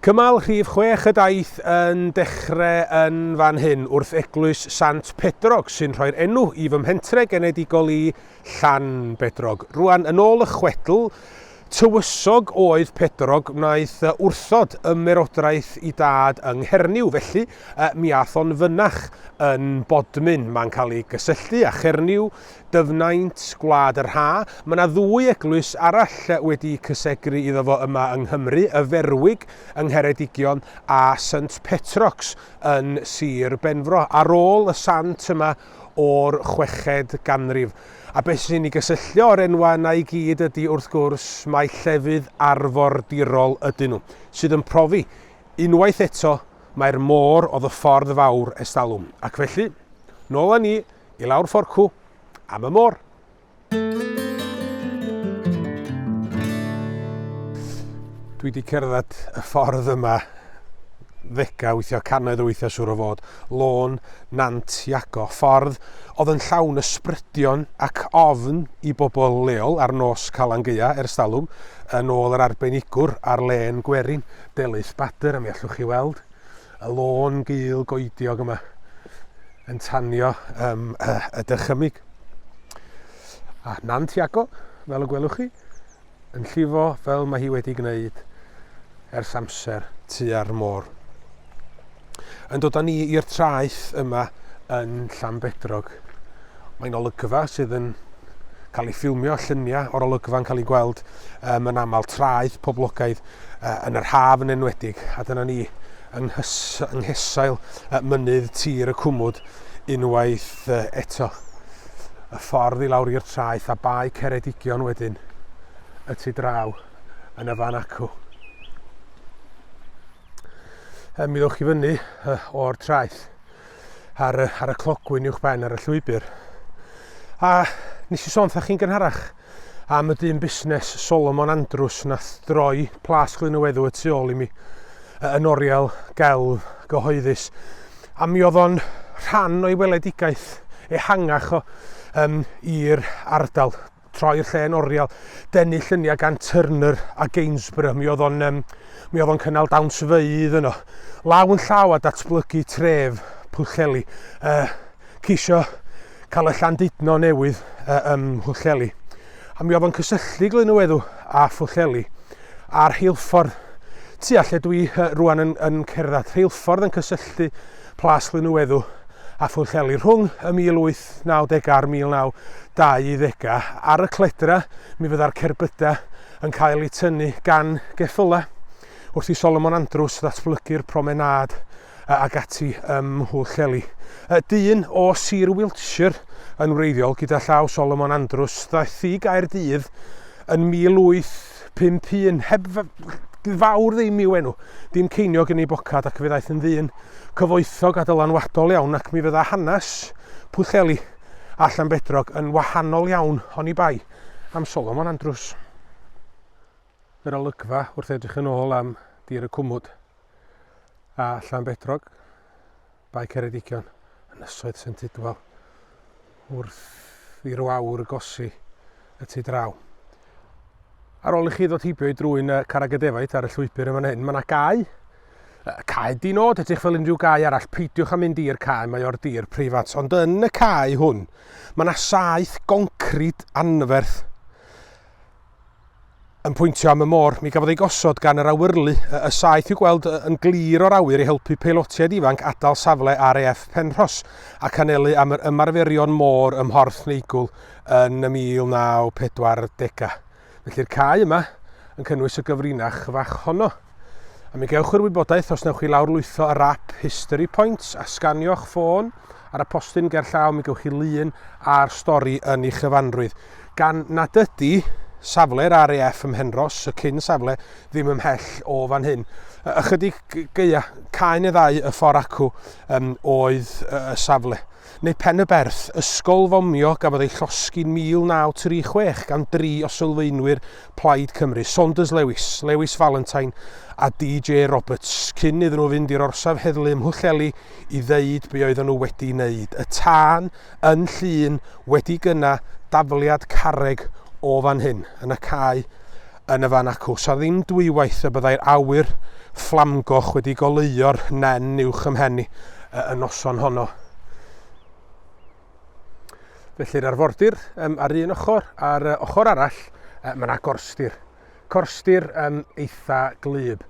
Cymal rhif 6 y daith yn dechrau yn fan hyn wrth eglwys Llanbedrog sy'n rhoi'r enw i fy mhentre genedigol i Llanbedrog. Rwan yn ôl y chwedl, tywysog oedd Pedrog wnaeth wrthod ymerodraeth i dad yng Nghernyw, felly mi ath o'n fynach yn Bodmin. Mae'n cael ei gysylltu â Chernyw, Dyfnaint, Gwlad yr Ha. Mae yna ddwy eglwys arall wedi cysegru iddo fo yma yng Nghymru, y Ferwig yng Ngheredigion a St Petrogs yn Sir Benfro, ar ôl y sant yma o'r 6ed ganrif. A beth sy'n ei gysylltio o'r enwau yna i gyd ydy wrth gwrs mae llefydd arfordirol ydyn nhw, sydd yn profi unwaith eto mae'r môr oedd y ffordd fawr estalwm. Ac felly, nôl â ni i lawr fforcw am y môr. Dwi wedi cerdded y ffordd yma ddega, weithio cannoedd o weithio siŵr o fod, lôn, nant, iago, ffordd oedd yn llawn ysbrydion ac ofn i bobl leol ar nos Calan Gaea ers talwm, yn ôl yr arbenigwr ar len Gwerin, Delyth Bader, a mi allwch chi weld y lôn gul goediog yma yn tanio y dychymig. A nant iago, fel y gwelwch chi, yn llifo fel mae hi wedi gwneud ers amser tua'r môr. Yn dod â ni i'r traeth yma yn Llanbedrog. Mae'n olygfa sydd yn cael ei ffilmio, lluniau o'r olygfa'n cael ei gweld yn aml traeth poblogaidd yn yr haf yn enwedig. A dyna ni yng nghesail mynydd tir y cwmwd unwaith eto. Y ffordd i lawr i'r traeth a bai Ceredigion wedyn y tu draw yn y fan acw. Mi ddewch i fyny o'r traeth ar y clogwyn uwch ben ar y llwybr. A nes i sôn wrthach chi'n gynharach am y dyn busnes Solomon Andrews nath droi plas Glynweddw y tu ôl i mi yn oriel gelf gyhoeddus. A mi oedd o'n rhan o'i weledigaeth ehangach i'r ardal, troi'r lle'n oriel, denu lluniau gan Turner a Gainsborough. Mi oedd o'n cynnal dawnsfeydd yno. Law yn llaw a datblygu tref Pwllheli. Cisio cael y Llandudno newydd Pwllheli. A mi oedd o'n cysylltu Glynweddw a Pwllheli a'r rheilffordd tua lle dwi rwan yn cerdded. Rheilffordd yn cysylltu plas Glynweddw a Pwllheli rhwng y 1890 a'r 1920. Ar y cledra, mi fydda'r cerbyda yn cael eu tynnu gan geffyla wrth i Solomon Andrews ddatblygu'r promenad ag ati Pwllheli. Dyn o Sir Wiltshire yn wreiddiol gyda llaw Solomon Andrews ddaeth i Gaerdydd yn 1851, heb fawr ddim i'w enw, dim ceiniog yn ei bocad, ac fe ddaeth yn ddyn cyfoethog a dylanwadol iawn, ac mi fydda hanes Pwllheli a Llanbedrog yn wahanol iawn oni bai am Solomon Andrews. Yr olygfa wrth edrych yn ôl am dir y cwmwd a Llanbedrog, bai Ceredigion, ynysoedd St Idwal, wrth i'r wawr gosi y tu draw. Ar ôl i chi ddod hibio i drwy'n Carragedefait ar y llwybr yma hyn, mae yna gau. Cae dinod, edrych fel unrhyw gau arall, peidiwch am mynd i'r cae, mae o'r dir preifat. Ond yn y cae hwn, mae yna saeth goncrid anferth yn pwyntio am y môr. Mi gafodd ei gosod gan yr awyrlu. Y saeth i'w gweld yn glir o'r awyr i helpu peilotiaid ifanc adael safle RAF Penrhos ac anelu am yr ymarferion môr ym Mhorth Neigwl yn y 1940. Felly'r cae yma yn cynnwys y gyfrinach fach honno. A mi gewch yr wybodaeth os newch chi lawrlwytho yr app History Points a sganio'ch ffôn ar y postyn gerllaw, mi gewch chi lun a'r stori yn ei chyfanrwydd. Gan nad ydy safle'r RAF ym Mhenros, y cyn safle, ddim ymhell o fan hyn. Ychydig Gaea, cae neu ddau y ffordd acw oedd y safle. Neu Pen ysgol fomio gafodd ei llosgi'n 1936 gan 3 o sylfaenwyr Plaid Cymru, Saunders Lewis, Lewis Valentine a DJ Roberts, cyn iddyn nhw fynd i'r orsaf heddlu ym Pwllheli i ddeud be oedden nhw wedi wneud. Y tân yn Llŷn wedi gynna dafliad carreg o fan hyn, yn y cae yn y fan acw. Sa ddim dwywaith y byddai'r awyr fflamgoch wedi goleuo'r nen uwch ymhen i y noson honno. Felly'r arfordir ar un ochr, ar ochr arall mae yna gorstir. Corstir eitha glyb.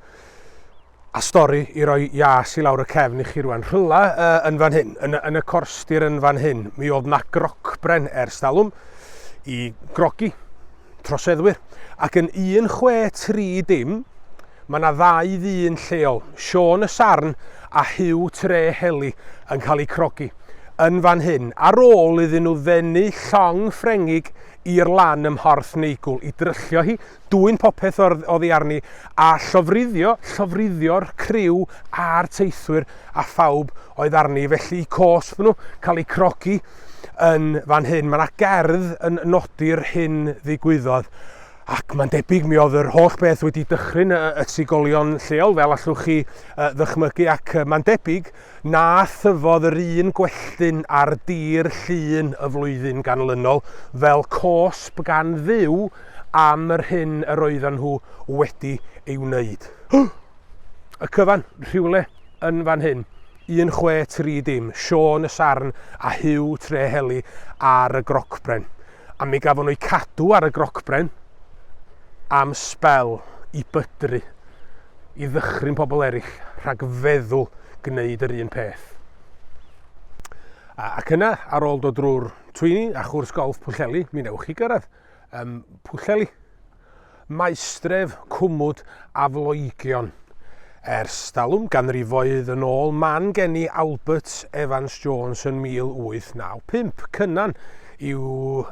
A stori i roi ias i lawr y cefn i chi rwan. Rhyla yn fan hyn, yn y corstir yn fan hyn, mi oedd na grocbren ers talwm i grogi troseddwyr. Ac yn 1630, mae yna 2 ddyn lleol, Sion y Sarn a Pwllheli yn cael eu crogi. Yn fan hyn, ar ôl iddyn nhw ddenu llong Ffrengig i'r lan ym Mhorth Neigwl i dryllio hi, dwyn popeth oddi arni a llofruddio'r criw a'r teithwyr a phawb oedd arni. Felly cosb nhw cael eu crogi yn fan hyn. Mae yna gerdd yn nodi'r hyn ddigwyddodd. Ac mae'n debyg mi oedd yr holl beth wedi dychryn y trigolion lleol, fel allwch chi ddychmygu, ac mae'n debyg na thyfodd yr un gwelltyn ar dir Llŷn y flwyddyn ganlynol fel cosb gan Dduw am yr hyn yr oedden nhw wedi ei wneud. Y cyfan, rhywle yn fan hyn, 1630, Sion y Sarn a Pwllheli ar y grocbren. A mi gafon nhw'u cadw ar y grocbren am sbel i bydru, i ddychryn pobl eraill rhag feddwl gwneud yr un peth. Ac yna, ar ôl dod drwy'r twyni a chwrs golf Pwllheli, mi newch chi gyrraedd. Pwllheli, maestref cwmwd a floegion. Ers talwm ganrifoedd yn ôl, man geni Albert Evans Jones yn 1895. Cynnan i'w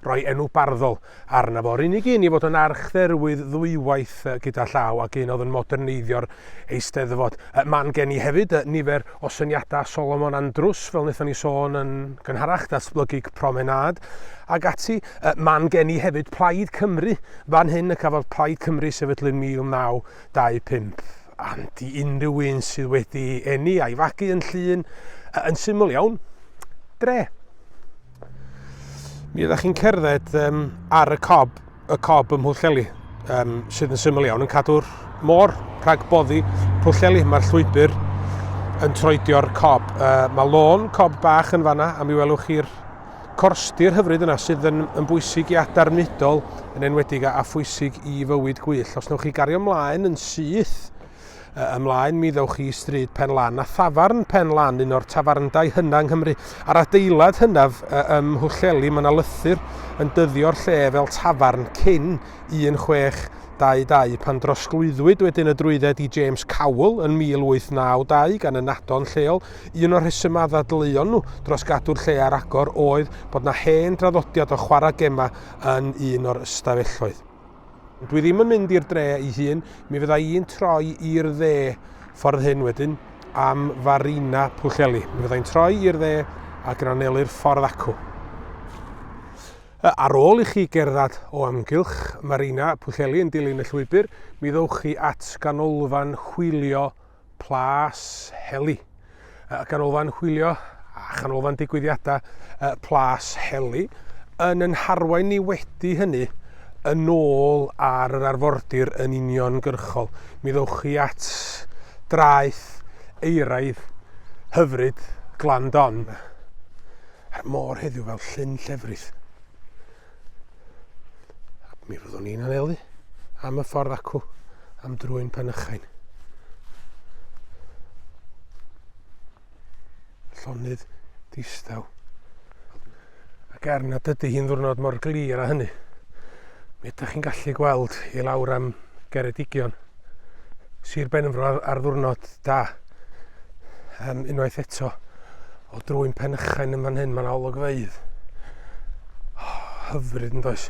roi enw barddol arna fo'r unig un i fod yn archdderwydd ddwywaith gyda llaw ac un oedd yn moderneiddio'r eisteddfod. Man gen i hefyd nifer o syniadau Solomon Andrews, fel wnaethon ni sôn yn gynharach, datblygig promenad ag ati. Man gen i hefyd Plaid Cymru, fan hyn y cafodd Plaid Cymru sefydlu'n 1925. And i unrhyw un sydd wedi eni a'i fagu yn Llŷn yn syml iawn, dre. Mi ydych chi'n cerdded ar y cob ym Pwllheli, sydd yn syml iawn yn cadw'r môr rhag boddi Pwllheli. Mae'r llwybr yn troedio'r cob. Mae lôn cob bach yn fanna, a mi welwch chi'r corstir hyfryd yna sydd yn bwysig i adar mudol, yn enwedig a phwysig i fywyd gwyll. Os newch chi gario ymlaen yn syth, ymlaen mi ddewch chi stryd Pen Llŷn a thafarn Pen Llŷn, un o'r tafarndau hynna yng Nghymru. Ar adeilad hynaf ym Pwllheli mae yna lythyr yn dyddio'r lle fel tafarn cyn 1622 pan drosglwyddwyd wedyn y drwydded i James Cowell yn 1892 gan y nadon lleol. Un o'r rhesymau ddadleuon nhw dros gadw'r lle ar agor oedd bod yna hen draddodiad o chwarae gema yn un o'r ystafelloedd. Dwi ddim yn mynd i'r dre ei hun, mi fydda i'n troi i'r dde ffordd hyn wedyn am Farina Pwllheli. Mi fydda i'n troi i'r dde ac yn anelu'r ffordd acw. Ar ôl i chi gerdded o amgylch Marina Pwllheli yn dilyn y llwybr, mi ddewch chi at ganolfan chwilio Plas Heli. Ganolfan chwilio a chanolfan digwyddiadau Plas Heli yn harwain ni wedi hynny yn ôl ar yr arfordir yn uniongyrchol. Mi ddewch chi at draeth euraidd hyfryd Glandon. A'r môr heddiw fel llyn llefrith. Mi fyddwn ni'n anelu am y ffordd acw am drwy'n Penychain. Llonydd distaw. Ac nad ydy hi'n ddwrnod mor glir a hynny. Mi ydych chi'n gallu gweld i lawr am Geredigion, Sir Benfro ar ddwrnod da. Unwaith eto, o drwy'n Penychain yn fan hyn, mae'n ologfeydd. Hyfryd yn does.